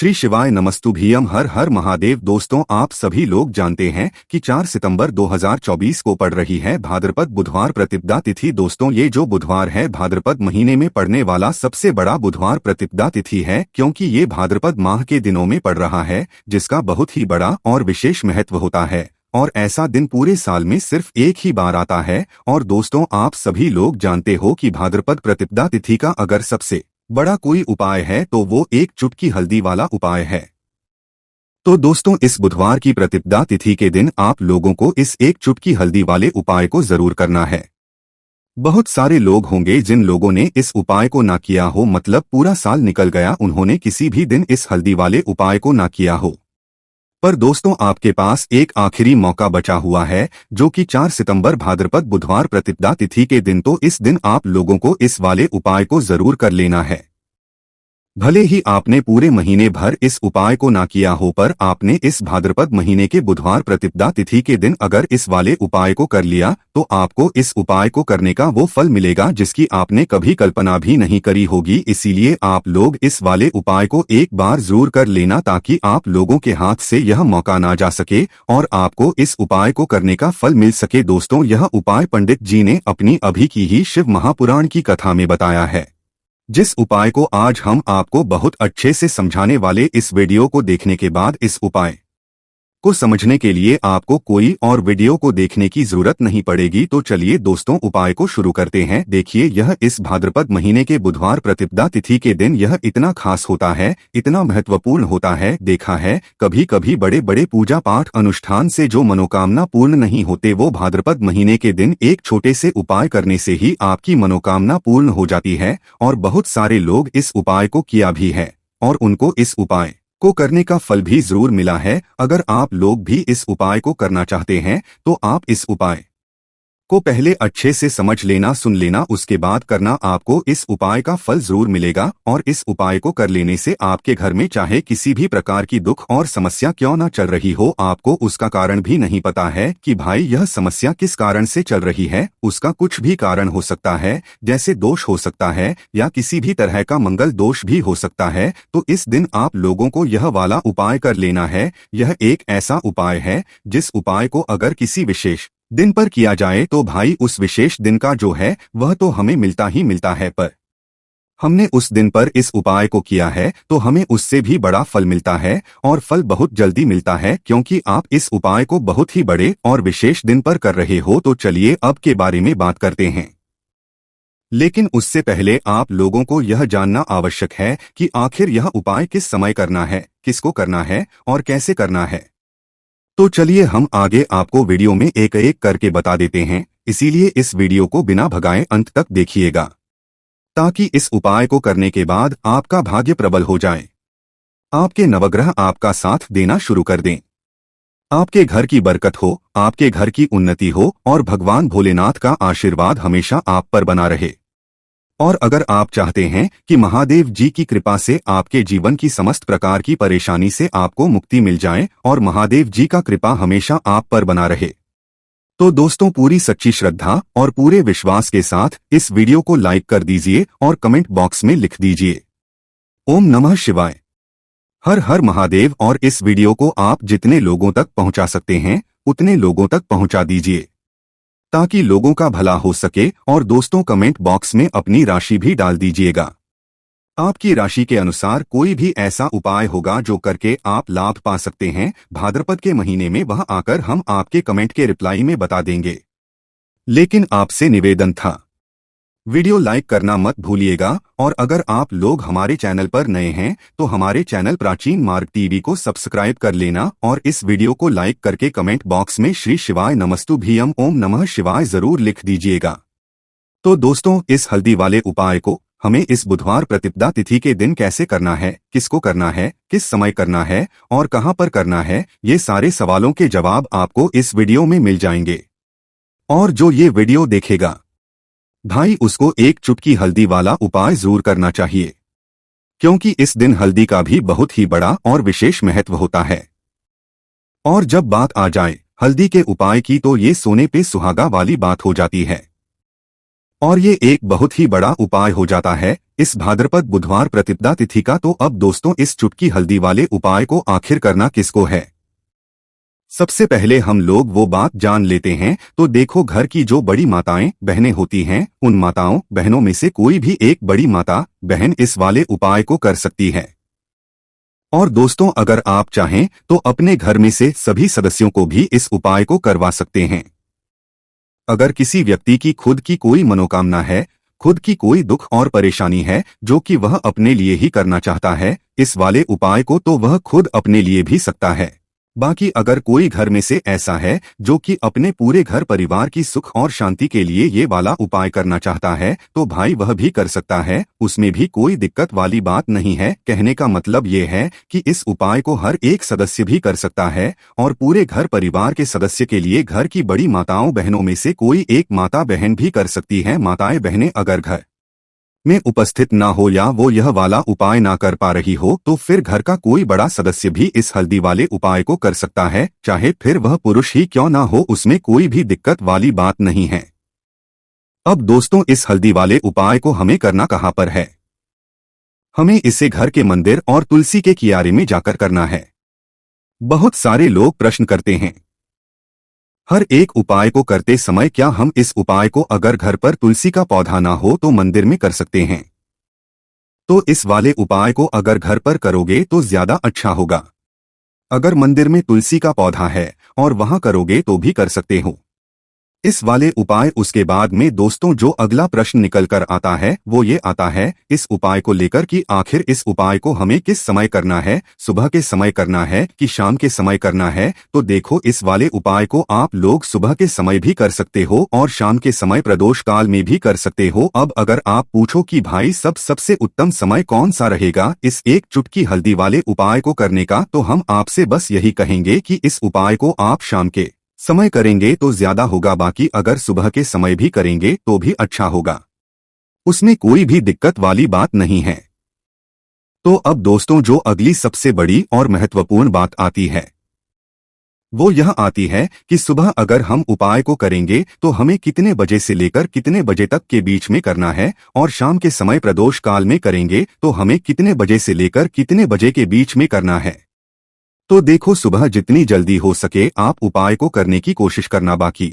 श्री शिवाय नमस्तुभ्यम। हर हर महादेव। दोस्तों, आप सभी लोग जानते हैं कि 4 सितंबर 2024 को पड़ रही है भाद्रपद बुधवार प्रतिपदा तिथि। दोस्तों, ये जो बुधवार है भाद्रपद महीने में पड़ने वाला सबसे बड़ा बुधवार प्रतिपदा तिथि है, क्योंकि ये भाद्रपद माह के दिनों में पड़ रहा है, जिसका बहुत ही बड़ा और विशेष महत्व होता है। और ऐसा दिन पूरे साल में सिर्फ एक ही बार आता है। और दोस्तों, आप सभी लोग जानते हो कि भाद्रपद प्रतिपदा तिथि का अगर सबसे बड़ा कोई उपाय है तो वो एक चुटकी हल्दी वाला उपाय है। तो दोस्तों, इस बुधवार की प्रतिपदा तिथि के दिन आप लोगों को इस एक चुटकी हल्दी वाले उपाय को जरूर करना है। बहुत सारे लोग होंगे जिन लोगों ने इस उपाय को ना किया हो, मतलब पूरा साल निकल गया, उन्होंने किसी भी दिन इस हल्दी वाले उपाय को ना किया हो। पर दोस्तों, आपके पास एक आखिरी मौका बचा हुआ है, जो कि 4 सितंबर भाद्रपद बुधवार प्रतिपदा तिथि के दिन। तो इस दिन आप लोगों को इस वाले उपाय को जरूर कर लेना है। भले ही आपने पूरे महीने भर इस उपाय को ना किया हो, पर आपने इस भाद्रपद महीने के बुधवार प्रतिपदा तिथि के दिन अगर इस वाले उपाय को कर लिया तो आपको इस उपाय को करने का वो फल मिलेगा जिसकी आपने कभी कल्पना भी नहीं करी होगी। इसीलिए आप लोग इस वाले उपाय को एक बार जरूर कर लेना, ताकि आप लोगों के हाथ से यह मौका ना जा सके और आपको इस उपाय को करने का फल मिल सके। दोस्तों, यह उपाय पंडित जी ने अपनी अभी की ही शिव महापुराण की कथा में बताया है। जिस उपाय को आज हम आपको बहुत अच्छे से समझाने वाले, इस वीडियो को देखने के बाद इस उपाय को समझने के लिए आपको कोई और वीडियो को देखने की जरूरत नहीं पड़ेगी। तो चलिए दोस्तों, उपाय को शुरू करते हैं। देखिए, यह इस भाद्रपद महीने के बुधवार प्रतिपदा तिथि के दिन यह इतना खास होता है, इतना महत्वपूर्ण होता है। देखा है, कभी कभी बड़े बड़े पूजा पाठ अनुष्ठान से जो मनोकामना पूर्ण नहीं होते, वो भाद्रपद महीने के दिन एक छोटे से उपाय करने से ही आपकी मनोकामना पूर्ण हो जाती है। और बहुत सारे लोग इस उपाय को किया भी है और उनको इस उपाय को करने का फल भी जरूर मिला है। अगर आप लोग भी इस उपाय को करना चाहते हैं तो आप इस उपाय को पहले अच्छे से समझ लेना, सुन लेना, उसके बाद करना। आपको इस उपाय का फल जरूर मिलेगा। और इस उपाय को कर लेने से आपके घर में चाहे किसी भी प्रकार की दुख और समस्या क्यों ना चल रही हो, आपको उसका कारण भी नहीं पता है कि भाई यह समस्या किस कारण से चल रही है। उसका कुछ भी कारण हो सकता है, जैसे दोष हो सकता है या किसी भी तरह का मंगल दोष भी हो सकता है। तो इस दिन आप लोगों को यह वाला उपाय कर लेना है। यह एक ऐसा उपाय है जिस उपाय को अगर किसी विशेष दिन पर किया जाए तो भाई उस विशेष दिन का जो है वह तो हमें मिलता ही मिलता है, पर हमने उस दिन पर इस उपाय को किया है तो हमें उससे भी बड़ा फल मिलता है। और फल बहुत जल्दी मिलता है, क्योंकि आप इस उपाय को बहुत ही बड़े और विशेष दिन पर कर रहे हो। तो चलिए अब के बारे में बात करते हैं। लेकिन उससे पहले आप लोगों को यह जानना आवश्यक है कि आखिर यह उपाय किस समय करना है, किसको करना है और कैसे करना है। तो चलिए हम आगे आपको वीडियो में एक एक करके बता देते हैं। इसीलिए इस वीडियो को बिना भगाए अंत तक देखिएगा, ताकि इस उपाय को करने के बाद आपका भाग्य प्रबल हो जाए, आपके नवग्रह आपका साथ देना शुरू कर दें, आपके घर की बरकत हो, आपके घर की उन्नति हो और भगवान भोलेनाथ का आशीर्वाद हमेशा आप पर बना रहे। और अगर आप चाहते हैं कि महादेव जी की कृपा से आपके जीवन की समस्त प्रकार की परेशानी से आपको मुक्ति मिल जाए और महादेव जी का कृपा हमेशा आप पर बना रहे, तो दोस्तों पूरी सच्ची श्रद्धा और पूरे विश्वास के साथ इस वीडियो को लाइक कर दीजिए और कमेंट बॉक्स में लिख दीजिए ओम नमः शिवाय, हर हर महादेव। और इस वीडियो को आप जितने लोगों तक पहुंचा सकते हैं उतने लोगों तक पहुंचा दीजिए, ताकि लोगों का भला हो सके। और दोस्तों, कमेंट बॉक्स में अपनी राशि भी डाल दीजिएगा। आपकी राशि के अनुसार कोई भी ऐसा उपाय होगा जो करके आप लाभ पा सकते हैं भाद्रपद के महीने में, वह आकर हम आपके कमेंट के रिप्लाई में बता देंगे। लेकिन आपसे निवेदन था, वीडियो लाइक करना मत भूलिएगा। और अगर आप लोग हमारे चैनल पर नए हैं तो हमारे चैनल प्राचीन मार्ग टीवी को सब्सक्राइब कर लेना और इस वीडियो को लाइक करके कमेंट बॉक्स में श्री शिवाय नमस्तुभ्यम ओम नमः शिवाय जरूर लिख दीजिएगा। तो दोस्तों, इस हल्दी वाले उपाय को हमें इस बुधवार प्रतिपदा तिथि के दिन कैसे करना है, किसको करना है, किस समय करना है और कहां पर करना है, ये सारे सवालों के जवाब आपको इस वीडियो में मिल जाएंगे। और जो ये वीडियो देखेगा भाई, उसको एक चुटकी हल्दी वाला उपाय जरूर करना चाहिए, क्योंकि इस दिन हल्दी का भी बहुत ही बड़ा और विशेष महत्व होता है। और जब बात आ जाए हल्दी के उपाय की, तो ये सोने पे सुहागा वाली बात हो जाती है। और ये एक बहुत ही बड़ा उपाय हो जाता है इस भाद्रपद बुधवार प्रतिपदा तिथि का। तो अब दोस्तों इस चुटकी हल्दी वाले उपाय को आखिर करना किसको है, सबसे पहले हम लोग वो बात जान लेते हैं। तो देखो, घर की जो बड़ी माताएं बहनें होती हैं, उन माताओं बहनों में से कोई भी एक बड़ी माता बहन इस वाले उपाय को कर सकती है। और दोस्तों अगर आप चाहें तो अपने घर में से सभी सदस्यों को भी इस उपाय को करवा सकते हैं। अगर किसी व्यक्ति की खुद की कोई मनोकामना है, खुद की कोई दुख और परेशानी है जो कि वह अपने लिए ही करना चाहता है इस वाले उपाय को, तो वह खुद अपने लिए भी सकता है। बाकी अगर कोई घर में से ऐसा है जो कि अपने पूरे घर परिवार की सुख और शांति के लिए ये वाला उपाय करना चाहता है, तो भाई वह भी कर सकता है, उसमें भी कोई दिक्कत वाली बात नहीं है। कहने का मतलब ये है कि इस उपाय को हर एक सदस्य भी कर सकता है और पूरे घर परिवार के सदस्य के लिए घर की बड़ी माताओं बहनों में से कोई एक माता बहन भी कर सकती है। माताएं बहनें अगर घर में उपस्थित ना हो या वो यह वाला उपाय ना कर पा रही हो, तो फिर घर का कोई बड़ा सदस्य भी इस हल्दी वाले उपाय को कर सकता है, चाहे फिर वह पुरुष ही क्यों ना हो, उसमें कोई भी दिक्कत वाली बात नहीं है। अब दोस्तों इस हल्दी वाले उपाय को हमें करना कहाँ पर है, हमें इसे घर के मंदिर और तुलसी के कियारे में जाकर करना है। बहुत सारे लोग प्रश्न करते हैं, हर एक उपाय को करते समय क्या हम इस उपाय को अगर घर पर तुलसी का पौधा ना हो तो मंदिर में कर सकते हैं? तो इस वाले उपाय को अगर घर पर करोगे तो ज्यादा अच्छा होगा। अगर मंदिर में तुलसी का पौधा है और वहां करोगे तो भी कर सकते हो इस वाले उपाय। उसके बाद में दोस्तों जो अगला प्रश्न निकल कर आता है वो ये आता है इस उपाय को लेकर कि आखिर इस उपाय को हमें किस समय करना है, सुबह के समय करना है कि शाम के समय करना है? तो देखो, इस वाले उपाय को आप लोग सुबह के समय भी कर सकते हो और शाम के समय प्रदोष काल में भी कर सकते हो। अब अगर आप पूछो कि भाई सबसे उत्तम समय कौन सा रहेगा इस एक चुटकी हल्दी वाले उपाय को करने का, तो हम आपसे बस यही कहेंगे कि इस उपाय को आप शाम के समय करेंगे तो ज्यादा होगा, बाकी अगर सुबह के समय भी करेंगे तो भी अच्छा होगा, उसमें कोई भी दिक्कत वाली बात नहीं है। तो अब दोस्तों जो अगली सबसे बड़ी और महत्वपूर्ण बात आती है वो यह आती है कि सुबह अगर हम उपाय को करेंगे तो हमें कितने बजे से लेकर कितने बजे तक के बीच में करना है, और शाम के समय प्रदोष काल में करेंगे तो हमें कितने बजे से लेकर कितने बजे के बीच में करना है। तो देखो, सुबह जितनी जल्दी हो सके आप उपाय को करने की कोशिश करना। बाकी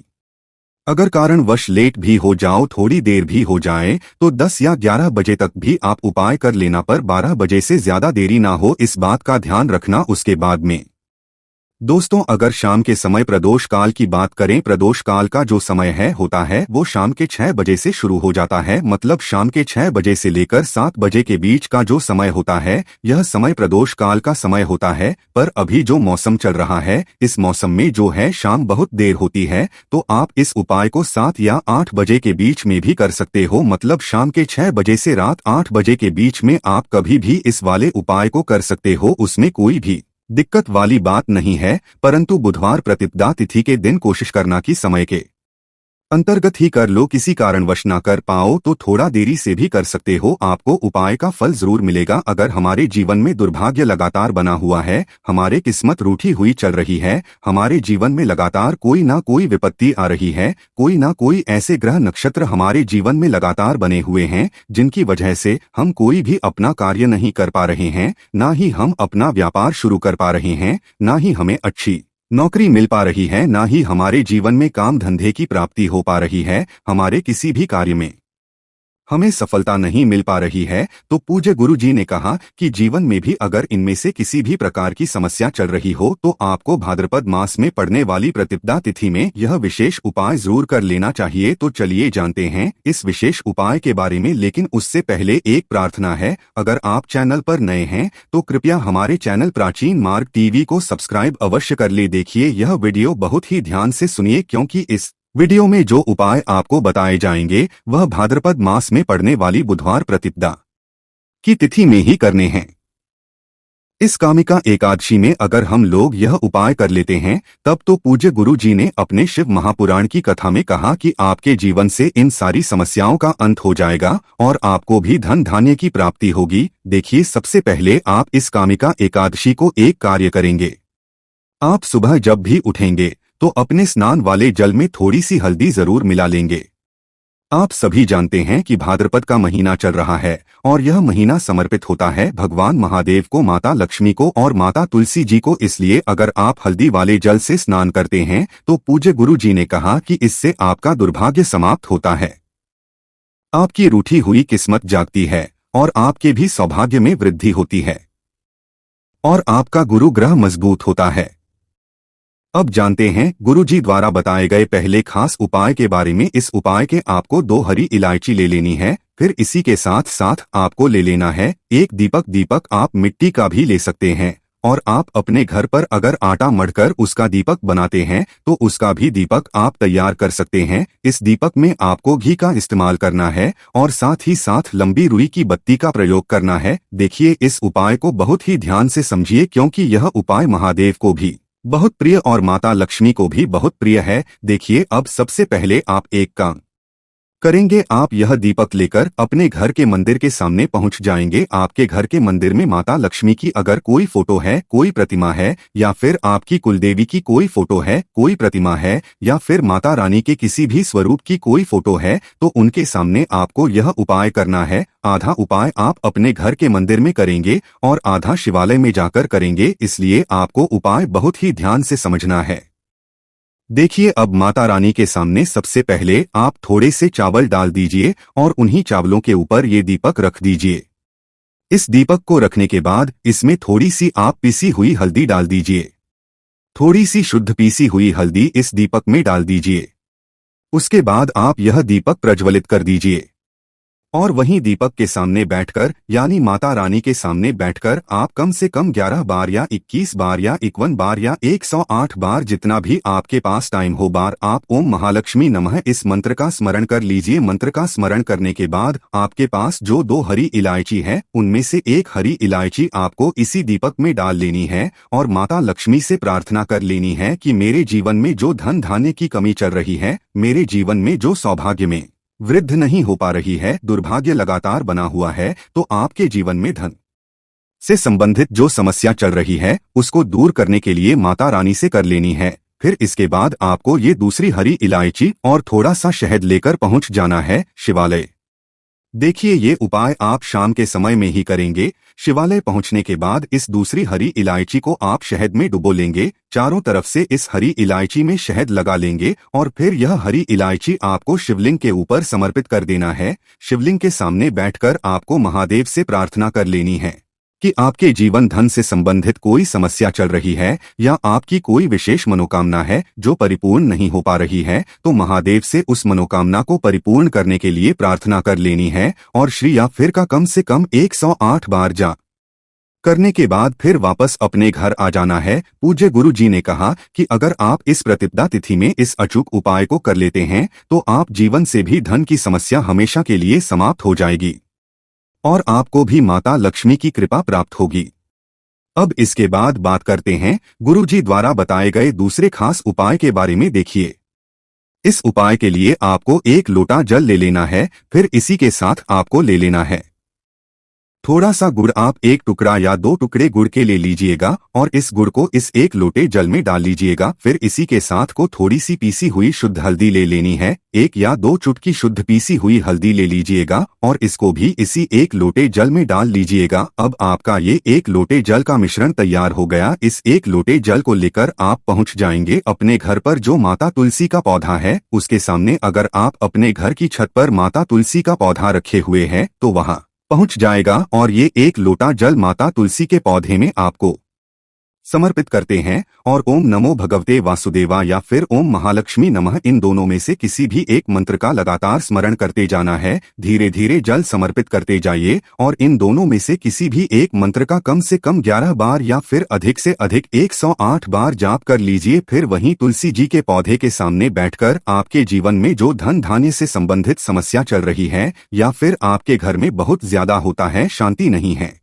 अगर कारणवश लेट भी हो जाओ, थोड़ी देर भी हो जाए, तो 10 या 11 बजे तक भी आप उपाय कर लेना, पर 12 बजे से ज्यादा देरी ना हो, इस बात का ध्यान रखना। उसके बाद में दोस्तों अगर शाम के समय प्रदोष काल की बात करें, प्रदोष काल का जो समय है होता है वो शाम के 6 बजे से शुरू हो जाता है, मतलब शाम के 6 बजे से लेकर 7 बजे के बीच का जो समय होता है यह समय प्रदोष काल का समय होता है। पर अभी जो मौसम चल रहा है इस मौसम में जो है शाम बहुत देर होती है, तो आप इस उपाय को 7 या 8 बजे के बीच में भी कर सकते हो, मतलब शाम के 6 बजे से रात 8 बजे के बीच में आप कभी भी इस वाले उपाय को कर सकते हो, उसमें कोई भी दिक्कत वाली बात नहीं है। परंतु बुधवार प्रतिपदा तिथि के दिन कोशिश करना कि समय के अंतर्गत ही कर लो, किसी कारणवश ना कर पाओ तो थोड़ा देरी से भी कर सकते हो, आपको उपाय का फल जरूर मिलेगा। अगर हमारे जीवन में दुर्भाग्य लगातार बना हुआ है, हमारे किस्मत रूठी हुई चल रही है, हमारे जीवन में लगातार कोई ना कोई विपत्ति आ रही है, कोई ना कोई ऐसे ग्रह नक्षत्र हमारे जीवन में लगातार बने हुए हैं जिनकी वजह से हम कोई भी अपना कार्य नहीं कर पा रहे हैं, ना ही हम अपना व्यापार शुरू कर पा रहे हैं, ना ही हमें अच्छी नौकरी मिल पा रही है, ना ही हमारे जीवन में काम धंधे की प्राप्ति हो पा रही है, हमारे किसी भी कार्य में हमें सफलता नहीं मिल पा रही है, तो पूज्य गुरु जी ने कहा कि जीवन में भी अगर इनमें से किसी भी प्रकार की समस्या चल रही हो तो आपको भाद्रपद मास में पड़ने वाली प्रतिपदा तिथि में यह विशेष उपाय जरूर कर लेना चाहिए। तो चलिए जानते हैं इस विशेष उपाय के बारे में, लेकिन उससे पहले एक प्रार्थना है, अगर आप चैनल पर नए हैं तो कृपया हमारे चैनल प्राचीन मार्ग टीवी को सब्सक्राइब अवश्य कर ले। देखिए यह वीडियो बहुत ही ध्यान से सुनिए, क्योंकि इस वीडियो में जो उपाय आपको बताए जाएंगे वह भाद्रपद मास में पड़ने वाली बुधवार प्रतिपदा की तिथि में ही करने हैं। इस कामिका एकादशी में अगर हम लोग यह उपाय कर लेते हैं तब तो पूज्य गुरु जी ने अपने शिव महापुराण की कथा में कहा कि आपके जीवन से इन सारी समस्याओं का अंत हो जाएगा और आपको भी धन धान्य की प्राप्ति होगी। देखिए, सबसे पहले आप इस कामिका एकादशी को एक कार्य करेंगे। आप सुबह जब भी उठेंगे तो अपने स्नान वाले जल में थोड़ी सी हल्दी जरूर मिला लेंगे। आप सभी जानते हैं कि भाद्रपद का महीना चल रहा है और यह महीना समर्पित होता है भगवान महादेव को, माता लक्ष्मी को और माता तुलसी जी को। इसलिए अगर आप हल्दी वाले जल से स्नान करते हैं तो पूज्य गुरु जी ने कहा कि इससे आपका दुर्भाग्य समाप्त होता है, आपकी रूठी हुई किस्मत जागती है और आपके भी सौभाग्य में वृद्धि होती है और आपका गुरु ग्रह मजबूत होता है। अब जानते हैं गुरुजी द्वारा बताए गए पहले खास उपाय के बारे में। इस उपाय के आपको 2 हरी इलायची ले लेनी है, फिर इसी के साथ साथ आपको ले लेना है एक दीपक। दीपक आप मिट्टी का भी ले सकते हैं और आप अपने घर पर अगर आटा मढ़कर उसका दीपक बनाते हैं तो उसका भी दीपक आप तैयार कर सकते हैं। इस दीपक में आपको घी का इस्तेमाल करना है और साथ ही साथ लंबी रुई की बत्ती का प्रयोग करना है। देखिए, इस उपाय को बहुत ही ध्यान से समझिए क्योंकि यह उपाय महादेव को भी बहुत प्रिय और माता लक्ष्मी को भी बहुत प्रिय है। देखिए, अब सबसे पहले आप एक काम करेंगे, आप यह दीपक लेकर अपने घर के मंदिर के सामने पहुंच जाएंगे। आपके घर के मंदिर में माता लक्ष्मी की अगर कोई फोटो है, कोई प्रतिमा है, या फिर आपकी कुलदेवी की कोई फोटो है, कोई प्रतिमा है, या फिर माता रानी के किसी भी स्वरूप की कोई फोटो है, तो उनके सामने आपको यह उपाय करना है। आधा उपाय आप अपने घर के मंदिर में करेंगे और आधा शिवालय में जाकर करेंगे, इसलिए आपको उपाय बहुत ही ध्यान से समझना है। देखिए, अब माता रानी के सामने सबसे पहले आप थोड़े से चावल डाल दीजिए और उन्हीं चावलों के ऊपर ये दीपक रख दीजिए। इस दीपक को रखने के बाद इसमें थोड़ी सी आप पिसी हुई हल्दी डाल दीजिए। थोड़ी सी शुद्ध पीसी हुई हल्दी इस दीपक में डाल दीजिए। उसके बाद आप यह दीपक प्रज्वलित कर दीजिए और वहीं दीपक के सामने बैठकर, यानी माता रानी के सामने बैठकर आप कम से कम 11 बार या 21 बार या 51 बार या 108 बार, जितना भी आपके पास टाइम हो, बार आप ओम महालक्ष्मी नमः इस मंत्र का स्मरण कर लीजिए। मंत्र का स्मरण करने के बाद आपके पास जो 2 हरी इलायची है उनमें से एक हरी इलायची आपको इसी दीपक में डाल लेनी है और माता लक्ष्मी से प्रार्थना कर लेनी है कि मेरे जीवन में जो धन धान्य की कमी चल रही है, मेरे जीवन में जो सौभाग्य में वृद्धि नहीं हो पा रही है, दुर्भाग्य लगातार बना हुआ है, तो आपके जीवन में धन से संबंधित जो समस्या चल रही है उसको दूर करने के लिए माता रानी से कर लेनी है। फिर इसके बाद आपको ये दूसरी हरी इलायची और थोड़ा सा शहद लेकर पहुंच जाना है शिवालय। देखिए, ये उपाय आप शाम के समय में ही करेंगे। शिवालय पहुंचने के बाद इस दूसरी हरी इलायची को आप शहद में डुबो लेंगे, चारों तरफ से इस हरी इलायची में शहद लगा लेंगे और फिर यह हरी इलायची आपको शिवलिंग के ऊपर समर्पित कर देना है। शिवलिंग के सामने बैठकर आपको महादेव से प्रार्थना कर लेनी है कि आपके जीवन धन से संबंधित कोई समस्या चल रही है या आपकी कोई विशेष मनोकामना है जो परिपूर्ण नहीं हो पा रही है, तो महादेव से उस मनोकामना को परिपूर्ण करने के लिए प्रार्थना कर लेनी है और श्री या फिर का कम से कम 108 बार जाप करने के बाद फिर वापस अपने घर आ जाना है। पूज्य गुरु जी ने कहा कि अगर आप इस प्रतिपदा तिथि में इस अचूक उपाय को कर लेते हैं तो आप जीवन से भी धन की समस्या हमेशा के लिए समाप्त हो जाएगी और आपको भी माता लक्ष्मी की कृपा प्राप्त होगी। अब इसके बाद बात करते हैं गुरुजी द्वारा बताए गए दूसरे खास उपाय के बारे में। देखिए, इस उपाय के लिए आपको 1 लोटा जल ले लेना है, फिर इसी के साथ आपको ले लेना है थोड़ा सा गुड़। आप 1 टुकड़ा या 2 टुकड़े गुड़ के ले लीजिएगा और इस गुड़ को इस 1 लोटे जल में डाल लीजिएगा। फिर इसी के साथ को थोड़ी सी पीसी हुई शुद्ध हल्दी ले लेनी है, 1 या 2 चुटकी शुद्ध पीसी हुई हल्दी ले लीजिएगा और इसको भी इसी 1 लोटे जल में डाल लीजिएगा। अब आपका ये 1 लोटे जल का मिश्रण तैयार हो गया। इस 1 लोटे जल को लेकर आप पहुंच जाएंगे अपने घर पर जो माता तुलसी का पौधा है उसके सामने। अगर आप अपने घर की छत पर माता तुलसी का पौधा रखे हुए हैं तो वहां पहुंच जाएगा और ये 1 लोटा जल माता तुलसी के पौधे में आपको समर्पित करते हैं और ओम नमो भगवते वासुदेवा या फिर ओम महालक्ष्मी नमः, इन दोनों में से किसी भी एक मंत्र का लगातार स्मरण करते जाना है। धीरे धीरे जल समर्पित करते जाइए और इन दोनों में से किसी भी एक मंत्र का कम से कम 11 बार या फिर अधिक से अधिक 108 बार जाप कर लीजिए। फिर वहीं तुलसी जी के पौधे के सामने बैठकर आपके जीवन में जो धन धान्य से संबंधित समस्या चल रही है या फिर आपके घर में बहुत ज्यादा होता है, शांति नहीं है,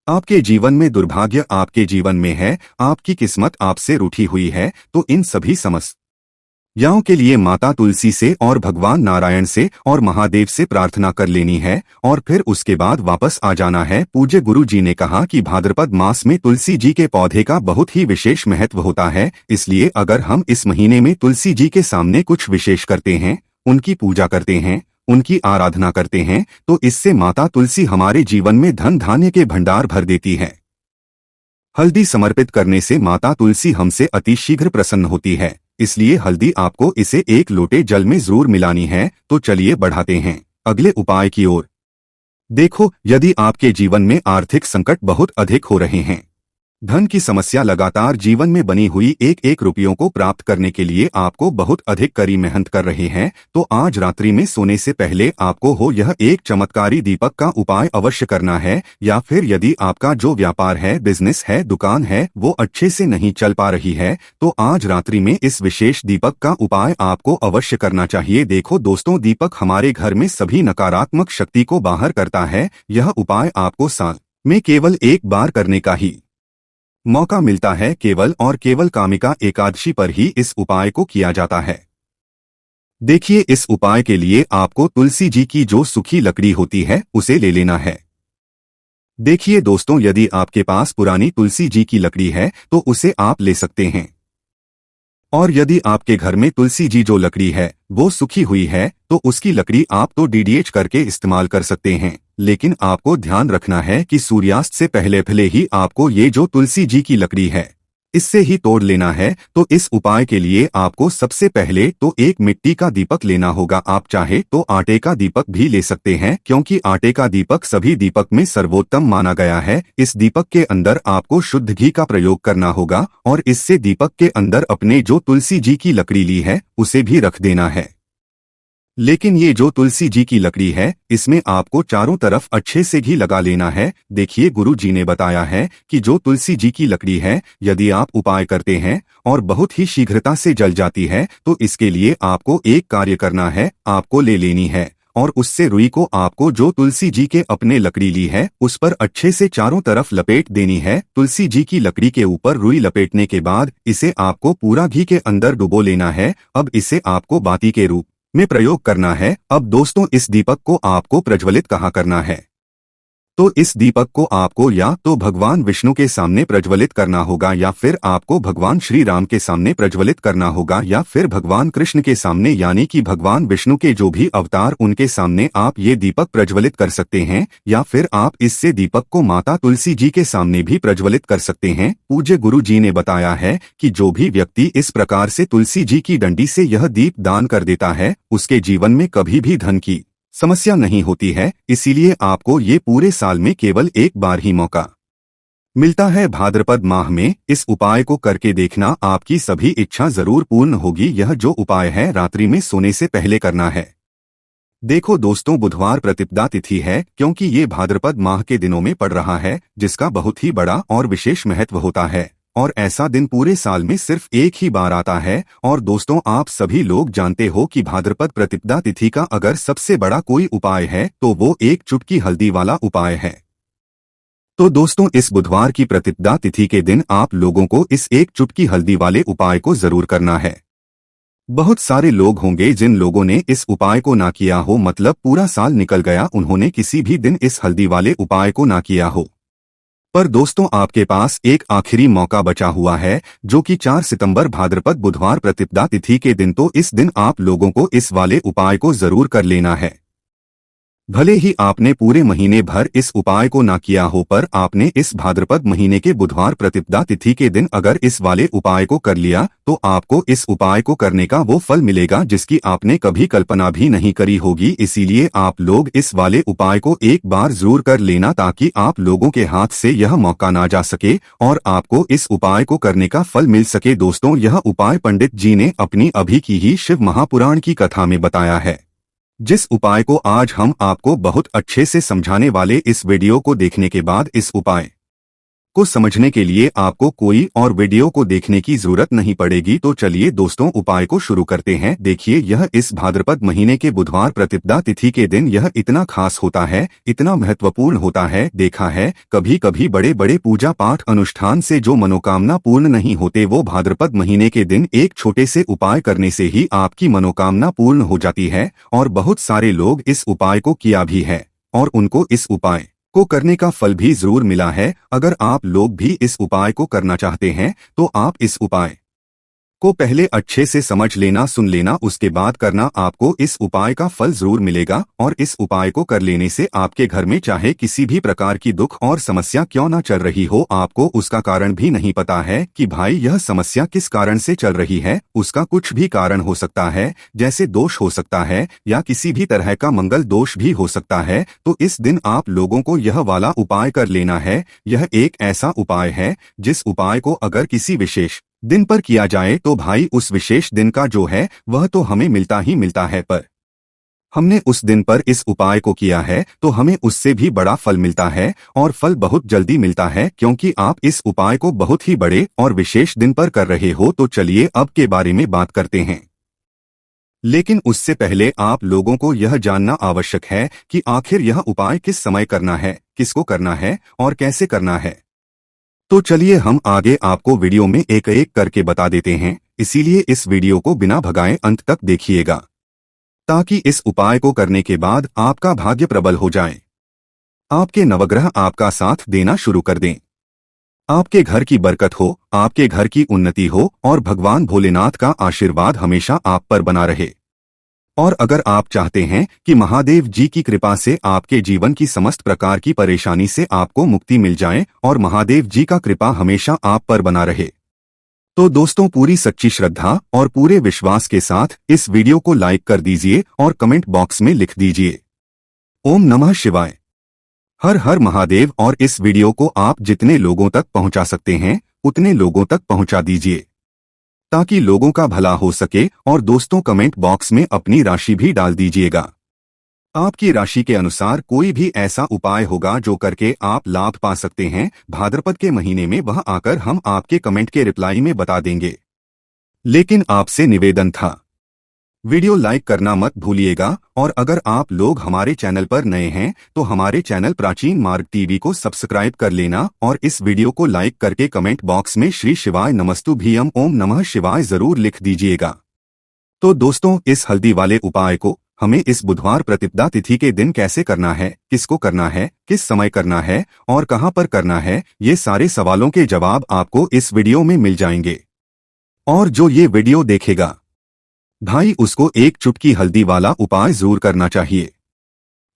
आपके जीवन में दुर्भाग्य आपके जीवन में है, आपकी किस्मत आपसे रूठी हुई है, तो इन सभी समस्याओं के लिए माता तुलसी से और भगवान नारायण से और महादेव से प्रार्थना कर लेनी है और फिर उसके बाद वापस आ जाना है। पूज्य गुरु जी ने कहा कि भाद्रपद मास में तुलसी जी के पौधे का बहुत ही विशेष महत्व होता है, इसलिए अगर हम इस महीने में तुलसी जी के सामने कुछ विशेष करते हैं, उनकी पूजा करते हैं, उनकी आराधना करते हैं तो इससे माता तुलसी हमारे जीवन में धन धान्य के भंडार भर देती है। हल्दी समर्पित करने से माता तुलसी हमसे अति शीघ्र प्रसन्न होती है, इसलिए हल्दी आपको इसे एक लोटे जल में जरूर मिलानी है। तो चलिए बढ़ाते हैं अगले उपाय की ओर। देखो, यदि आपके जीवन में आर्थिक संकट बहुत अधिक हो रहे हैं, धन की समस्या लगातार जीवन में बनी हुई एक एक रुपयों को प्राप्त करने के लिए आपको बहुत अधिक कड़ी मेहनत कर रहे हैं, तो आज रात्रि में सोने से पहले आपको हो यह एक चमत्कारी दीपक का उपाय अवश्य करना है। या फिर यदि आपका जो व्यापार है, बिजनेस है, दुकान है, वो अच्छे से नहीं चल पा रही है, तो आज रात्रि में इस विशेष दीपक का उपाय आपको अवश्य करना चाहिए। देखो दोस्तों, दीपक हमारे घर में सभी नकारात्मक शक्ति को बाहर करता है। यह उपाय आपको साल में केवल एक बार करने का ही मौका मिलता है। केवल और केवल कामिका एकादशी पर ही इस उपाय को किया जाता है। देखिए, इस उपाय के लिए आपको तुलसी जी की जो सूखी लकड़ी होती है उसे ले लेना है। देखिए दोस्तों, यदि आपके पास पुरानी तुलसी जी की लकड़ी है तो उसे आप ले सकते हैं, और यदि आपके घर में तुलसी जी जो लकड़ी है वो सूखी हुई है तो उसकी लकड़ी आप तो डीडीएच करके इस्तेमाल कर सकते हैं। लेकिन आपको ध्यान रखना है कि सूर्यास्त से पहले भले ही आपको ये जो तुलसी जी की लकड़ी है इससे ही तोड़ लेना है। तो इस उपाय के लिए आपको सबसे पहले तो एक मिट्टी का दीपक लेना होगा। आप चाहे तो आटे का दीपक भी ले सकते हैं, क्योंकि आटे का दीपक सभी दीपक में सर्वोत्तम माना गया है। इस दीपक के अंदर आपको शुद्ध घी का प्रयोग करना होगा और इससे दीपक के अंदर अपने जो तुलसी जी की लकड़ी ली है उसे भी रख देना है। लेकिन ये जो तुलसी जी की लकड़ी है इसमें आपको चारों तरफ अच्छे से घी लगा लेना है। देखिए, गुरु जी ने बताया है कि जो तुलसी जी की लकड़ी है यदि आप उपाय करते हैं और बहुत ही शीघ्रता से जल जाती है, तो इसके लिए आपको एक कार्य करना है। आपको ले लेनी है और उससे रुई को आपको जो तुलसी जी के अपने लकड़ी ली है उस पर अच्छे से चारों तरफ लपेट देनी है। तुलसी जी की लकड़ी के ऊपर रुई लपेटने के बाद इसे आपको पूरा घी के अंदर डुबो लेना है। अब इसे आपको बाती के रूप में प्रयोग करना है। अब दोस्तों, इस दीपक को आपको प्रज्वलित कहाँ करना है, तो इस दीपक को आपको या तो भगवान विष्णु के सामने प्रज्वलित करना होगा, या फिर आपको भगवान श्री राम के सामने प्रज्वलित करना होगा, या फिर भगवान कृष्ण के सामने, यानी कि भगवान विष्णु के जो भी अवतार उनके सामने आप ये दीपक प्रज्वलित कर सकते हैं। या फिर आप इससे दीपक को माता तुलसी जी के सामने भी प्रज्वलित कर सकते हैं। पूज्य गुरु जी ने बताया है कि जो भी व्यक्ति इस प्रकार से तुलसी जी की डंडी से यह दीप दान कर देता है उसके जीवन में कभी भी धन की समस्या नहीं होती है। इसीलिए आपको ये पूरे साल में केवल एक बार ही मौका मिलता है। भाद्रपद माह में इस उपाय को करके देखना, आपकी सभी इच्छा जरूर पूर्ण होगी। यह जो उपाय है रात्रि में सोने से पहले करना है। देखो दोस्तों, बुधवार प्रतिपदा तिथि है, क्योंकि ये भाद्रपद माह के दिनों में पड़ रहा है, जिसका बहुत ही बड़ा और विशेष महत्व होता है। और ऐसा दिन पूरे साल में सिर्फ एक ही बार आता है। और दोस्तों, आप सभी लोग जानते हो कि भाद्रपद प्रतिपदा तिथि का अगर सबसे बड़ा कोई उपाय है तो वो एक चुटकी हल्दी वाला उपाय है। तो दोस्तों, इस बुधवार की प्रतिपदा तिथि के दिन आप लोगों को इस एक चुटकी हल्दी वाले उपाय को जरूर करना है। बहुत सारे लोग होंगे जिन लोगों ने इस उपाय को ना किया हो, मतलब पूरा साल निकल गया, उन्होंने किसी भी दिन इस हल्दी वाले उपाय को ना किया हो। पर दोस्तों, आपके पास एक आखिरी मौका बचा हुआ है, जो कि 4 सितंबर भाद्रपद बुधवार प्रतिपदा तिथि के दिन। तो इस दिन आप लोगों को इस वाले उपाय को जरूर कर लेना है। भले ही आपने पूरे महीने भर इस उपाय को ना किया हो, पर आपने इस भाद्रपद महीने के बुधवार प्रतिपदा तिथि के दिन अगर इस वाले उपाय को कर लिया तो आपको इस उपाय को करने का वो फल मिलेगा जिसकी आपने कभी कल्पना भी नहीं करी होगी। इसीलिए आप लोग इस वाले उपाय को एक बार जरूर कर लेना, ताकि आप लोगों के हाथ से यह मौका ना जा सके और आपको इस उपाय को करने का फल मिल सके। दोस्तों, यह उपाय पंडित जी ने अपनी अभी की ही शिव महापुराण की कथा में बताया है। जिस उपाय को आज हम आपको बहुत अच्छे से समझाने वाले, इस वीडियो को देखने के बाद इस उपाय को समझने के लिए आपको कोई और वीडियो को देखने की जरूरत नहीं पड़ेगी। तो चलिए दोस्तों, उपाय को शुरू करते हैं। देखिए, यह इस भाद्रपद महीने के बुधवार प्रतिपदा तिथि के दिन यह इतना खास होता है, इतना महत्वपूर्ण होता है। देखा है, कभी कभी बड़े बड़े पूजा पाठ अनुष्ठान से जो मनोकामना पूर्ण नहीं होते, वो भाद्रपद महीने के दिन एक छोटे से उपाय करने से ही आपकी मनोकामना पूर्ण हो जाती है। और बहुत सारे लोग इस उपाय को किया भी है और उनको इस उपाय को करने का फल भी जरूर मिला है। अगर आप लोग भी इस उपाय को करना चाहते हैं तो आप इस उपाय को पहले अच्छे से समझ लेना, सुन लेना, उसके बाद करना। आपको इस उपाय का फल जरूर मिलेगा और इस उपाय को कर लेने से आपके घर में चाहे किसी भी प्रकार की दुख और समस्या क्यों न चल रही हो, आपको उसका कारण भी नहीं पता है कि भाई यह समस्या किस कारण से चल रही है। उसका कुछ भी कारण हो सकता है, जैसे दोष हो सकता है या किसी भी तरह का मंगल दोष भी हो सकता है। तो इस दिन आप लोगों को यह वाला उपाय कर लेना है। यह एक ऐसा उपाय है जिस उपाय को अगर किसी विशेष दिन पर किया जाए तो भाई उस विशेष दिन का जो है वह तो हमें मिलता ही मिलता है, पर हमने उस दिन पर इस उपाय को किया है तो हमें उससे भी बड़ा फल मिलता है और फल बहुत जल्दी मिलता है, क्योंकि आप इस उपाय को बहुत ही बड़े और विशेष दिन पर कर रहे हो। तो चलिए अब के बारे में बात करते हैं, लेकिन उससे पहले आप लोगों को यह जानना आवश्यक है कि आखिर यह उपाय किस समय करना है, किसको करना है और कैसे करना है। तो चलिए हम आगे आपको वीडियो में एक एक करके बता देते हैं, इसीलिए इस वीडियो को बिना भगाए अंत तक देखिएगा ताकि इस उपाय को करने के बाद आपका भाग्य प्रबल हो जाए, आपके नवग्रह आपका साथ देना शुरू कर दें, आपके घर की बरकत हो, आपके घर की उन्नति हो और भगवान भोलेनाथ का आशीर्वाद हमेशा आप पर बना रहे। और अगर आप चाहते हैं कि महादेव जी की कृपा से आपके जीवन की समस्त प्रकार की परेशानी से आपको मुक्ति मिल जाए और महादेव जी का कृपा हमेशा आप पर बना रहे, तो दोस्तों पूरी सच्ची श्रद्धा और पूरे विश्वास के साथ इस वीडियो को लाइक कर दीजिए और कमेंट बॉक्स में लिख दीजिए ओम नमः शिवाय, हर हर महादेव। और इस वीडियो को आप जितने लोगों तक पहुंचा सकते हैं उतने लोगों तक पहुंचा दीजिए ताकि लोगों का भला हो सके। और दोस्तों कमेंट बॉक्स में अपनी राशि भी डाल दीजिएगा। आपकी राशि के अनुसार कोई भी ऐसा उपाय होगा जो करके आप लाभ पा सकते हैं भाद्रपद के महीने में, वह आकर हम आपके कमेंट के रिप्लाई में बता देंगे। लेकिन आपसे निवेदन था, वीडियो लाइक करना मत भूलिएगा। और अगर आप लोग हमारे चैनल पर नए हैं तो हमारे चैनल प्राचीन मार्ग टीवी को सब्सक्राइब कर लेना और इस वीडियो को लाइक करके कमेंट बॉक्स में श्री शिवाय नमस्तुभ्यम ओम नमः शिवाय जरूर लिख दीजिएगा। तो दोस्तों इस हल्दी वाले उपाय को हमें इस बुधवार प्रतिपदा तिथि के दिन कैसे करना है, किसको करना है, किस समय करना है और कहां पर करना है, ये सारे सवालों के जवाब आपको इस वीडियो में मिल जाएंगे। और जो ये वीडियो देखेगा भाई उसको एक चुटकी हल्दी वाला उपाय जरूर करना चाहिए,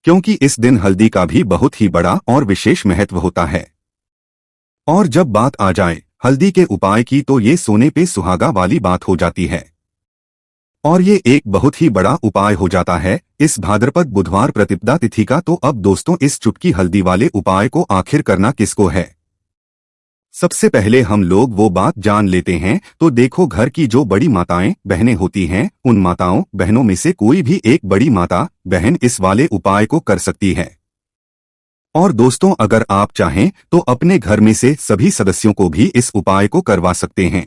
क्योंकि इस दिन हल्दी का भी बहुत ही बड़ा और विशेष महत्व होता है। और जब बात आ जाए हल्दी के उपाय की तो ये सोने पे सुहागा वाली बात हो जाती है और ये एक बहुत ही बड़ा उपाय हो जाता है इस भाद्रपद बुधवार प्रतिपदा तिथि का। तो अब दोस्तों इस चुटकी हल्दी वाले उपाय को आखिर करना किसको है, सबसे पहले हम लोग वो बात जान लेते हैं। तो देखो घर की जो बड़ी माताएं बहनें होती हैं उन माताओं बहनों में से कोई भी एक बड़ी माता बहन इस वाले उपाय को कर सकती है। और दोस्तों अगर आप चाहें तो अपने घर में से सभी सदस्यों को भी इस उपाय को करवा सकते हैं।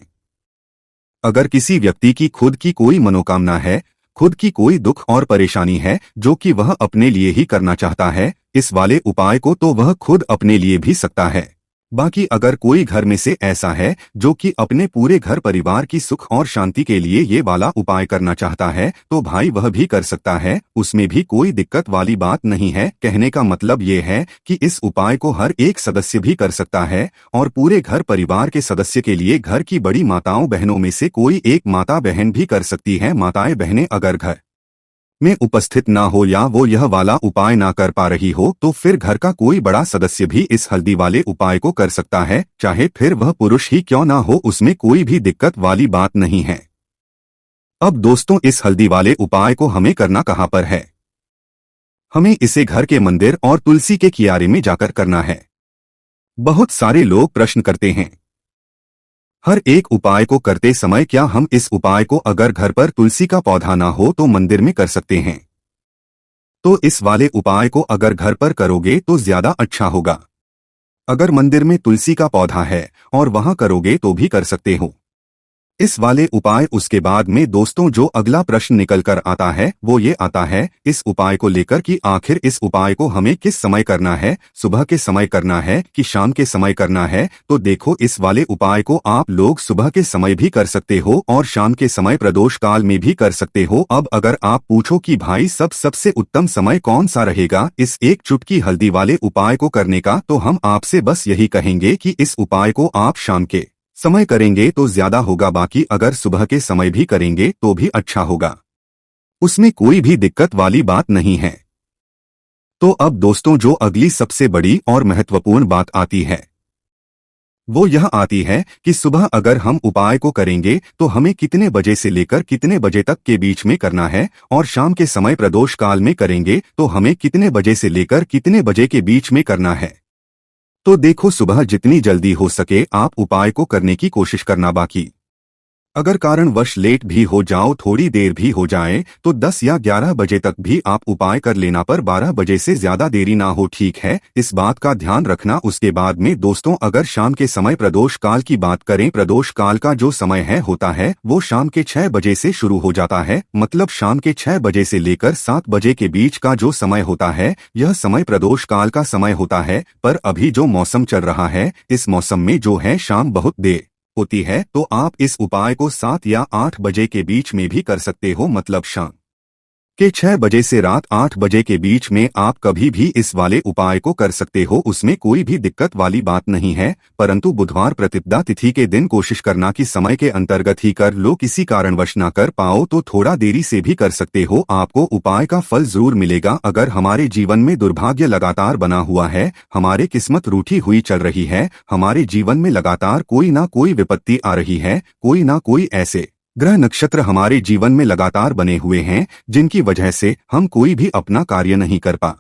अगर किसी व्यक्ति की खुद की कोई मनोकामना है, खुद की कोई दुख और परेशानी है जो कि वह अपने लिए ही करना चाहता है इस वाले उपाय को, तो वह खुद अपने लिए भी सकता है। बाकी अगर कोई घर में से ऐसा है जो कि अपने पूरे घर परिवार की सुख और शांति के लिए ये वाला उपाय करना चाहता है तो भाई वह भी कर सकता है, उसमें भी कोई दिक्कत वाली बात नहीं है। कहने का मतलब ये है कि इस उपाय को हर एक सदस्य भी कर सकता है और पूरे घर परिवार के सदस्य के लिए घर की बड़ी माताओं बहनों में से कोई एक माता बहन भी कर सकती है। माताएं बहनें अगर घर में उपस्थित ना हो या वो यह वाला उपाय ना कर पा रही हो तो फिर घर का कोई बड़ा सदस्य भी इस हल्दी वाले उपाय को कर सकता है, चाहे फिर वह पुरुष ही क्यों ना हो, उसमें कोई भी दिक्कत वाली बात नहीं है। अब दोस्तों इस हल्दी वाले उपाय को हमें करना कहां पर है, हमें इसे घर के मंदिर और तुलसी के किनारे में जाकर करना है। बहुत सारे लोग प्रश्न करते हैं हर एक उपाय को करते समय क्या हम इस उपाय को अगर घर पर तुलसी का पौधा ना हो तो मंदिर में कर सकते हैं। तो इस वाले उपाय को अगर घर पर करोगे तो ज्यादा अच्छा होगा। अगर मंदिर में तुलसी का पौधा है और वहां करोगे तो भी कर सकते हो इस वाले उपाय। उसके बाद में दोस्तों जो अगला प्रश्न निकल कर आता है वो ये आता है इस उपाय को लेकर कि आखिर इस उपाय को हमें किस समय करना है, सुबह के समय करना है कि शाम के समय करना है। तो देखो इस वाले उपाय को आप लोग सुबह के समय भी कर सकते हो और शाम के समय प्रदोष काल में भी कर सकते हो। अब अगर आप पूछो कि भाई सबसे उत्तम समय कौन सा रहेगा इस एक चुटकी हल्दी वाले उपाय को करने का, तो हम आपसे बस यही कहेंगे कि इस उपाय को आप शाम के समय करेंगे तो ज्यादा होगा, बाकी अगर सुबह के समय भी करेंगे तो भी अच्छा होगा, उसमें कोई भी दिक्कत वाली बात नहीं है। तो अब दोस्तों जो अगली सबसे बड़ी और महत्वपूर्ण बात आती है वो यह आती है कि सुबह अगर हम उपाय को करेंगे तो हमें कितने बजे से लेकर कितने बजे तक के बीच में करना है, और शाम के समय प्रदोष काल में करेंगे तो हमें कितने बजे से लेकर कितने बजे के बीच में करना है। तो देखो, सुबह जितनी जल्दी हो सके आप उपाय को करने की कोशिश करना, बाकी अगर कारणवश लेट भी हो जाओ, थोड़ी देर भी हो जाए, तो 10 या 11 बजे तक भी आप उपाय कर लेना, पर 12 बजे से ज्यादा देरी ना हो, ठीक है, इस बात का ध्यान रखना। उसके बाद में दोस्तों अगर शाम के समय प्रदोष काल की बात करें, प्रदोष काल का जो समय है होता है वो शाम के 6 बजे से शुरू हो जाता है, मतलब शाम के 6 बजे से लेकर 7 बजे के बीच का जो समय होता है यह समय प्रदोष काल का समय होता है। पर अभी जो मौसम चल रहा है, इस मौसम में जो है शाम बहुत देर होती है, तो आप इस उपाय को 7 या 8 बजे के बीच में भी कर सकते हो, मतलब शाम के 6 बजे से रात 8 बजे के बीच में आप कभी भी इस वाले उपाय को कर सकते हो, उसमें कोई भी दिक्कत वाली बात नहीं है। परंतु बुधवार प्रतिपदा तिथि के दिन कोशिश करना कि समय के अंतर्गत ही कर लो, किसी कारणवश ना कर पाओ तो थोड़ा देरी से भी कर सकते हो, आपको उपाय का फल जरूर मिलेगा। अगर हमारे जीवन में दुर्भाग्य लगातार बना हुआ है, हमारे किस्मत रूठी हुई चल रही है, हमारे जीवन में लगातार कोई ना कोई विपत्ति आ रही है, कोई ना कोई ऐसे ग्रह नक्षत्र हमारे जीवन में लगातार बने हुए हैं जिनकी वजह से हम कोई भी अपना कार्य नहीं कर पा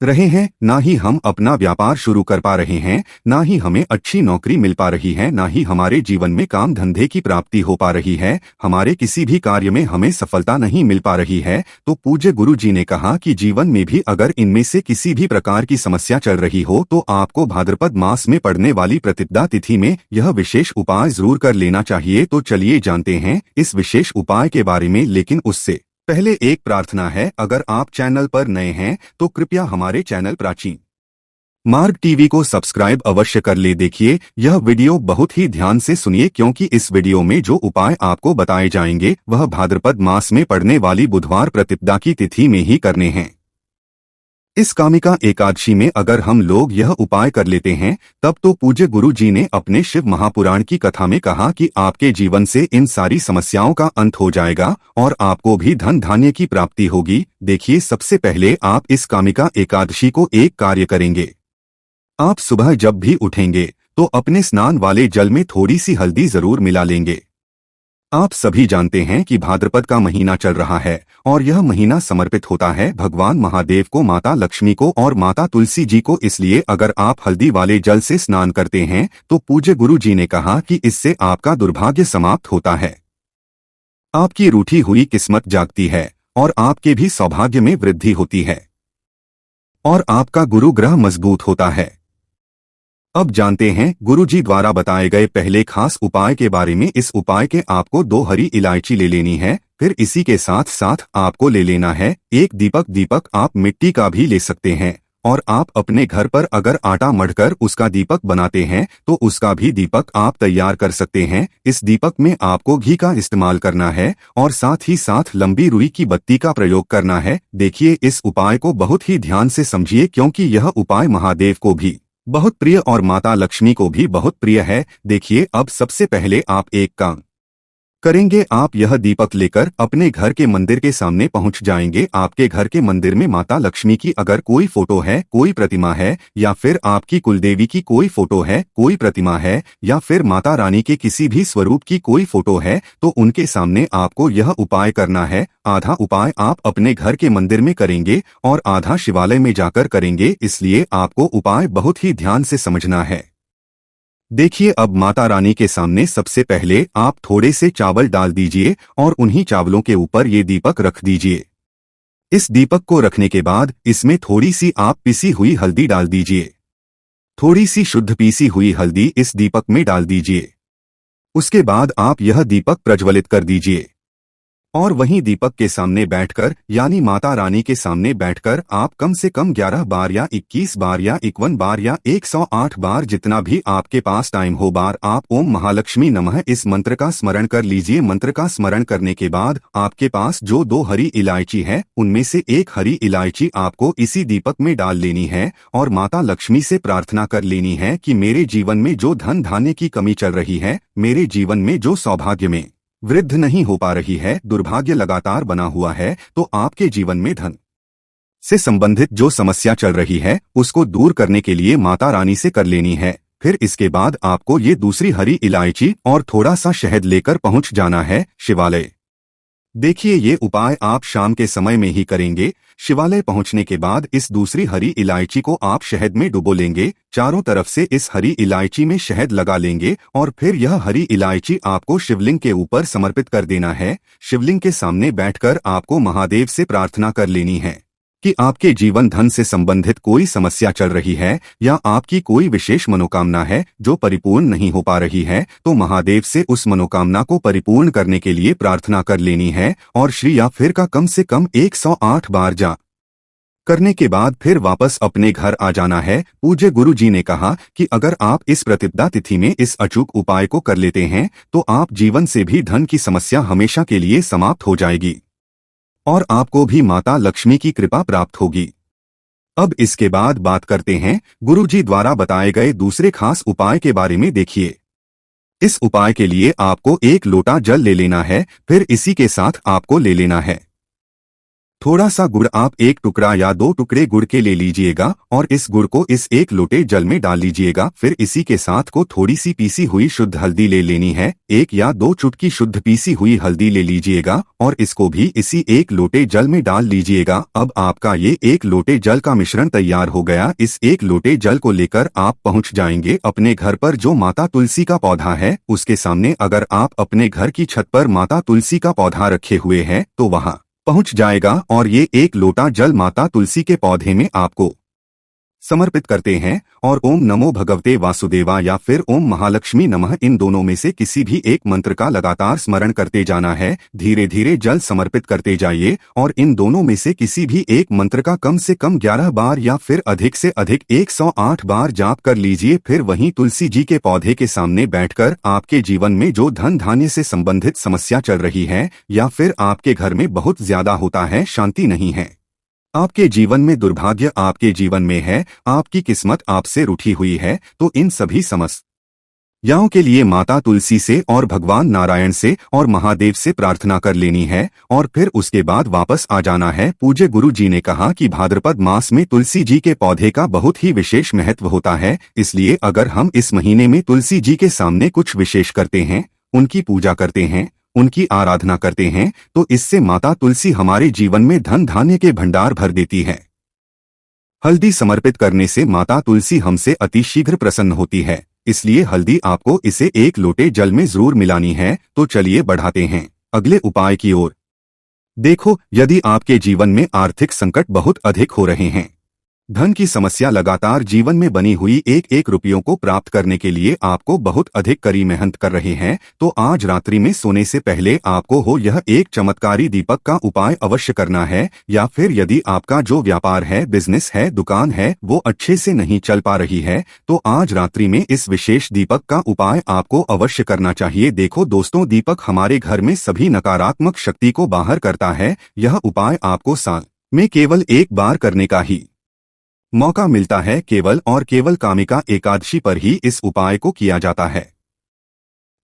रहे हैं, ना ही हम अपना व्यापार शुरू कर पा रहे हैं, ना ही हमें अच्छी नौकरी मिल पा रही है, ना ही हमारे जीवन में काम धंधे की प्राप्ति हो पा रही है, हमारे किसी भी कार्य में हमें सफलता नहीं मिल पा रही है। तो पूज्य गुरु जी ने कहा कि जीवन में भी अगर इनमें से किसी भी प्रकार की समस्या चल रही हो तो आपको भाद्रपद मास में पड़ने वाली प्रतिपदा तिथि में यह विशेष उपाय जरूर कर लेना चाहिए। तो चलिए जानते हैं इस विशेष उपाय के बारे में, लेकिन उससे पहले एक प्रार्थना है, अगर आप चैनल पर नए हैं तो कृपया हमारे चैनल प्राचीन मार्ग टीवी को सब्सक्राइब अवश्य कर ले। देखिए यह वीडियो बहुत ही ध्यान से सुनिए, क्योंकि इस वीडियो में जो उपाय आपको बताए जाएंगे वह भाद्रपद मास में पड़ने वाली बुधवार प्रतिपदा की तिथि में ही करने हैं। इस कामिका एकादशी में अगर हम लोग यह उपाय कर लेते हैं तब तो पूज्य गुरु जी ने अपने शिव महापुराण की कथा में कहा कि आपके जीवन से इन सारी समस्याओं का अंत हो जाएगा और आपको भी धन धान्य की प्राप्ति होगी। देखिए सबसे पहले आप इस कामिका एकादशी को एक कार्य करेंगे, आप सुबह जब भी उठेंगे तो अपने स्नान वाले जल में थोड़ी सी हल्दी जरूर मिला लेंगे। आप सभी जानते हैं कि भाद्रपद का महीना चल रहा है और यह महीना समर्पित होता है भगवान महादेव को, माता लक्ष्मी को और माता तुलसी जी को, इसलिए अगर आप हल्दी वाले जल से स्नान करते हैं तो पूज्य गुरु जी ने कहा कि इससे आपका दुर्भाग्य समाप्त होता है, आपकी रूठी हुई किस्मत जागती है और आपके भी सौभाग्य में वृद्धि होती है और आपका गुरु ग्रह मजबूत होता है। अब जानते हैं गुरुजी द्वारा बताए गए पहले खास उपाय के बारे में। इस उपाय के आपको 2 हरी इलायची ले लेनी है, फिर इसी के साथ साथ आपको ले लेना है एक दीपक। दीपक आप मिट्टी का भी ले सकते हैं, और आप अपने घर पर अगर आटा मढ़कर उसका दीपक बनाते हैं तो उसका भी दीपक आप तैयार कर सकते हैं। इस दीपक में आपको घी का इस्तेमाल करना है और साथ ही साथ लंबी रुई की बत्ती का प्रयोग करना है। देखिए इस उपाय को बहुत ही ध्यान से समझिए, क्योंकि यह उपाय महादेव को भी बहुत प्रिय और माता लक्ष्मी को भी बहुत प्रिय है। देखिए अब सबसे पहले आप एक काम करेंगे, आप यह दीपक लेकर अपने घर के मंदिर के सामने पहुंच जाएंगे। आपके घर के मंदिर में माता लक्ष्मी की अगर कोई फोटो है, कोई प्रतिमा है, या फिर आपकी कुलदेवी की कोई फोटो है, कोई प्रतिमा है, या फिर माता रानी के किसी भी स्वरूप की कोई फोटो है, तो उनके सामने आपको यह उपाय करना है। आधा उपाय आप अपने घर के मंदिर में करेंगे और आधा शिवालय में जाकर करेंगे, इसलिए आपको उपाय बहुत ही ध्यान से समझना है। देखिए अब माता रानी के सामने सबसे पहले आप थोड़े से चावल डाल दीजिए और उन्हीं चावलों के ऊपर ये दीपक रख दीजिए। इस दीपक को रखने के बाद इसमें थोड़ी सी आप पिसी हुई हल्दी डाल दीजिए, थोड़ी सी शुद्ध पीसी हुई हल्दी इस दीपक में डाल दीजिए। उसके बाद आप यह दीपक प्रज्वलित कर दीजिए। और वहीं दीपक के सामने बैठकर यानी माता रानी के सामने बैठकर आप कम से कम 11 बार या 21 बार या 51 बार या 108 बार जितना भी आपके पास टाइम हो बार आप ओम महालक्ष्मी नमः इस मंत्र का स्मरण कर लीजिए। मंत्र का स्मरण करने के बाद आपके पास जो 2 हरी इलायची है उनमें से एक हरी इलायची आपको इसी दीपक में डाल लेनी है और माता लक्ष्मी से प्रार्थना कर लेनी है कि मेरे जीवन में जो धन धान्य की कमी चल रही है, मेरे जीवन में जो सौभाग्य में वृद्धि नहीं हो पा रही है, दुर्भाग्य लगातार बना हुआ है, तो आपके जीवन में धन से संबंधित जो समस्या चल रही है उसको दूर करने के लिए माता रानी से कर लेनी है। फिर इसके बाद आपको ये दूसरी हरी इलायची और थोड़ा सा शहद लेकर पहुंच जाना है शिवालय। देखिए ये उपाय आप शाम के समय में ही करेंगे। शिवालय पहुंचने के बाद इस दूसरी हरी इलायची को आप शहद में डुबो लेंगे, चारों तरफ से इस हरी इलायची में शहद लगा लेंगे और फिर यह हरी इलायची आपको शिवलिंग के ऊपर समर्पित कर देना है। शिवलिंग के सामने बैठकर आपको महादेव से प्रार्थना कर लेनी है कि आपके जीवन धन से संबंधित कोई समस्या चल रही है या आपकी कोई विशेष मनोकामना है जो परिपूर्ण नहीं हो पा रही है, तो महादेव से उस मनोकामना को परिपूर्ण करने के लिए प्रार्थना कर लेनी है और श्री या फिर का कम से कम 108 बार जाप करने के बाद फिर वापस अपने घर आ जाना है। पूज्य गुरु जी ने कहा कि अगर आप इस प्रतिपदा तिथि में इस अचूक उपाय को कर लेते हैं तो आप जीवन से भी धन की समस्या हमेशा के लिए समाप्त हो जाएगी और आपको भी माता लक्ष्मी की कृपा प्राप्त होगी। अब इसके बाद बात करते हैं गुरुजी द्वारा बताए गए दूसरे खास उपाय के बारे में। देखिए, इस उपाय के लिए आपको 1 लोटा जल ले लेना है, फिर इसी के साथ आपको ले लेना है थोड़ा सा गुड़। आप 1 टुकड़ा या 2 टुकड़े गुड़ के ले लीजिएगा और इस गुड़ को इस 1 लोटे जल में डाल लीजिएगा। फिर इसी के साथ को थोड़ी सी पीसी हुई शुद्ध हल्दी ले लेनी है, 1 या 2 चुटकी शुद्ध पीसी हुई हल्दी ले लीजिएगा और इसको भी इसी 1 लोटे जल में डाल लीजिएगा। अब आपका ये 1 लोटे जल का मिश्रण तैयार हो गया। इस 1 लोटे जल को लेकर आप पहुंच जाएंगे अपने घर पर जो माता तुलसी का पौधा है उसके सामने। अगर आप अपने घर की छत पर माता तुलसी का पौधा रखे हुए हैं तो वहां पहुंच जाएगा और ये 1 लोटा जल माता तुलसी के पौधे में आपको समर्पित करते हैं और ओम नमो भगवते वासुदेवा या फिर ओम महालक्ष्मी नमः इन दोनों में से किसी भी एक मंत्र का लगातार स्मरण करते जाना है। धीरे धीरे जल समर्पित करते जाइए और इन दोनों में से किसी भी एक मंत्र का कम से कम 11 बार या फिर अधिक से अधिक 108 बार जाप कर लीजिए। फिर वहीं तुलसी जी के पौधे के सामने बैठकर आपके जीवन में जो धन धान्य से संबंधित समस्या चल रही है या फिर आपके घर में बहुत ज्यादा होता है, शांति नहीं है, आपके जीवन में दुर्भाग्य आपके जीवन में है, आपकी किस्मत आपसे रूठी हुई है, तो इन सभी समस्याओं के लिए माता तुलसी से और भगवान नारायण से और महादेव से प्रार्थना कर लेनी है और फिर उसके बाद वापस आ जाना है। पूज्य गुरु जी ने कहा कि भाद्रपद मास में तुलसी जी के पौधे का बहुत ही विशेष महत्व होता है, इसलिए अगर हम इस महीने में तुलसी जी के सामने कुछ विशेष करते हैं, उनकी पूजा करते हैं, उनकी आराधना करते हैं, तो इससे माता तुलसी हमारे जीवन में धन धान्य के भंडार भर देती है। हल्दी समर्पित करने से माता तुलसी हमसे अतिशीघ्र प्रसन्न होती है, इसलिए हल्दी आपको इसे 1 लोटे जल में जरूर मिलानी है। तो चलिए बढ़ाते हैं अगले उपाय की ओर। देखो, यदि आपके जीवन में आर्थिक संकट बहुत अधिक हो रहे हैं, धन की समस्या लगातार जीवन में बनी हुई 1-1 रुपयों को प्राप्त करने के लिए आपको बहुत अधिक कड़ी मेहनत कर रहे हैं, तो आज रात्रि में सोने से पहले आपको हो यह एक चमत्कारी दीपक का उपाय अवश्य करना है। या फिर यदि आपका जो व्यापार है, बिजनेस है, दुकान है, वो अच्छे से नहीं चल पा रही है, तो आज रात्रि में इस विशेष दीपक का उपाय आपको अवश्य करना चाहिए। देखो दोस्तों, दीपक हमारे घर में सभी नकारात्मक शक्ति को बाहर करता है। यह उपाय आपको साल में केवल 1 बार करने का ही मौका मिलता है, केवल और केवल कामिका एकादशी पर ही इस उपाय को किया जाता है।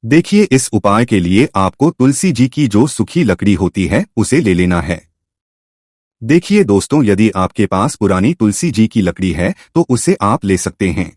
देखिए, इस उपाय के लिए आपको तुलसी जी की जो सूखी लकड़ी होती है उसे ले लेना है। देखिए दोस्तों, यदि आपके पास पुरानी तुलसी जी की लकड़ी है तो उसे आप ले सकते हैं।